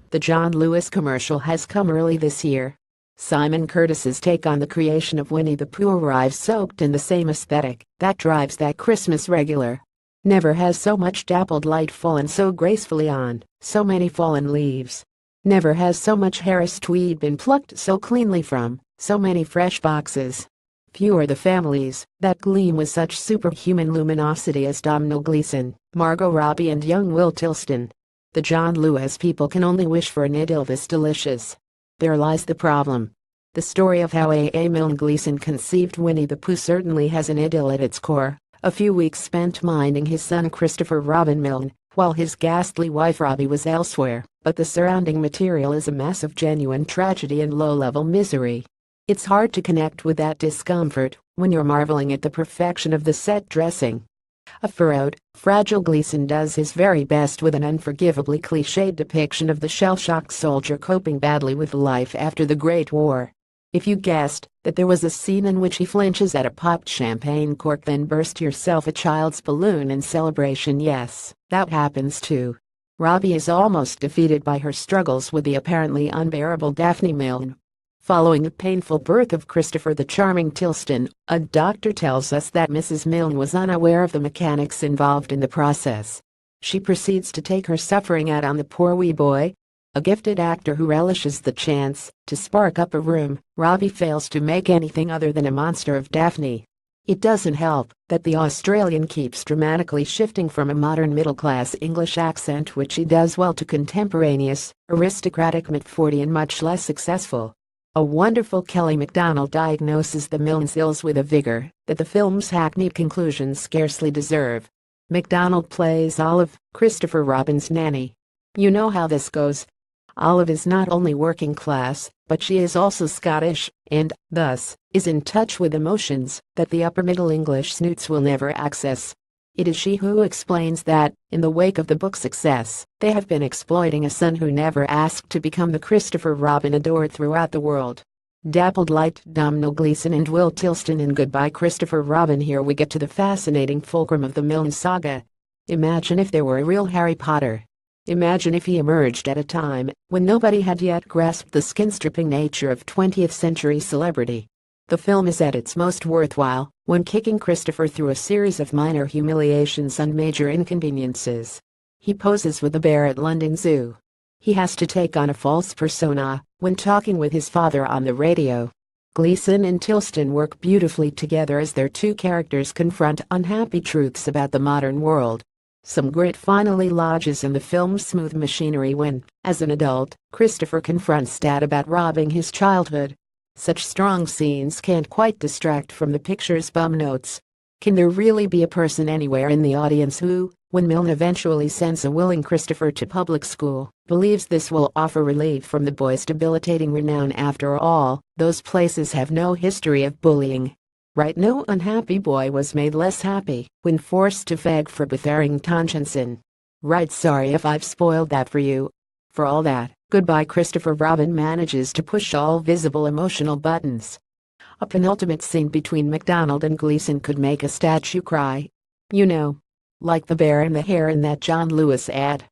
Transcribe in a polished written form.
The John Lewis commercial has come early this year. Simon Curtis's take on the creation of Winnie the Pooh arrives soaked in the same aesthetic that drives that Christmas regular. Never has so much dappled light fallen so gracefully on so many fallen leaves. Never has so much Harris tweed been plucked so cleanly from so many fresh boxes. Few are the families that gleam with such superhuman luminosity as Domhnall Gleeson, Margot Robbie and young Will Tilston. The John Lewis people can only wish for an idyll this delicious. There lies the problem. The story of how A. Milne Gleeson conceived Winnie the Pooh certainly has an idyll at its core. A few weeks spent minding his son Christopher Robin Milne, while his ghastly wife Robbie was elsewhere, but the surrounding material is a mess of genuine tragedy and low-level misery. It's hard to connect with that discomfort when you're marveling at the perfection of the set dressing. A furrowed, fragile Gleeson does his very best with an unforgivably cliched depiction of the shell-shocked soldier coping badly with life after the Great War. If you guessed that there was a scene in which he flinches at a popped champagne cork then burst yourself a child's balloon in celebration, yes, that happens too. Robbie is almost defeated by her struggles with the apparently unbearable Daphne Milne. Following the painful birth of Christopher the Charming Tilston, a doctor tells us that Mrs. Milne was unaware of the mechanics involved in the process. She proceeds to take her suffering out on the poor wee boy. A gifted actor who relishes the chance to spark up a room, Robbie fails to make anything other than a monster of Daphne. It doesn't help that the Australian keeps dramatically shifting from a modern middle-class English accent, which he does well, to contemporaneous, aristocratic mid-40 much less successful. A wonderful Kelly MacDonald diagnoses the Milne's ills with a vigor that the film's hackneyed conclusions scarcely deserve. MacDonald plays Olive, Christopher Robin's nanny. You know how this goes. Olive is not only working class, but she is also Scottish, and, thus, is in touch with emotions that the upper-middle English snoots will never access. It is she who explains that, in the wake of the book's success, they have been exploiting a son who never asked to become the Christopher Robin adored throughout the world. Dappled light Domhnall Gleeson and Will Tilston in Goodbye Christopher Robin. Here we get to the fascinating fulcrum of the Milne saga. Imagine if there were a real Harry Potter. Imagine if he emerged at a time when nobody had yet grasped the skin-stripping nature of 20th century celebrity. The film is at its most worthwhile when kicking Christopher through a series of minor humiliations and major inconveniences. He poses with a bear at London Zoo. He has to take on a false persona when talking with his father on the radio. Gleeson and Tilston work beautifully together as their two characters confront unhappy truths about the modern world. Some grit finally lodges in the film's smooth machinery when, as an adult, Christopher confronts Dad about robbing his childhood. Such strong scenes can't quite distract from the picture's bum notes. Can there really be a person anywhere in the audience who, when Milne eventually sends a willing Christopher to public school, believes this will offer relief from the boy's debilitating renown? After all, those places have no history of bullying. Right? No unhappy boy was made less happy when forced to fag for Bethering Tonchinson. Right? Sorry if I've spoiled that for you. For all that, Goodbye Christopher Robin manages to push all visible emotional buttons. A penultimate scene between MacDonald and Gleeson could make a statue cry. You know, like the bear and the hare in that John Lewis ad.